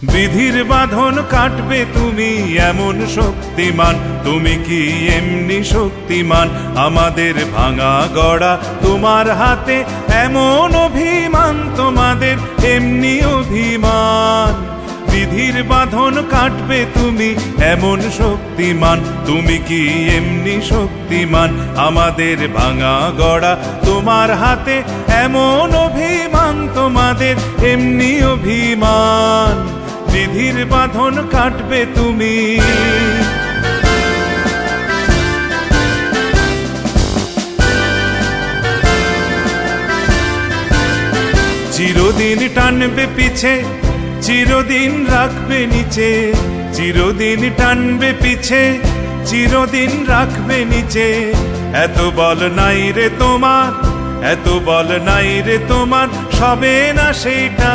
বিধির বাঁধন কাটবে তুমি এমন শক্তিমান, তুমি কি এমনি শক্তিমান? আমাদের ভাঙা গড়া তোমার হাতে, এমন অভিমান তোমাদের এমনি অভিমান। বিধির বাঁধন কাটবে তুমি এমন শক্তিমান, তুমি কি এমনি শক্তিমান? আমাদের ভাঙা গড়া তোমার হাতে, এমন অভিমান তোমাদের এমনি অভিমান। বিধির বাঁধন কাটবে তুমি। চিরদিন টানবে পিছে, চিরদিন রাখবে নিচে, চিরদিন টানবে পিছে, চিরদিন রাখবে নিচে। এত বল নাই রে তোমার, এত বল নাই রে তোমার, সবে না সেইটা।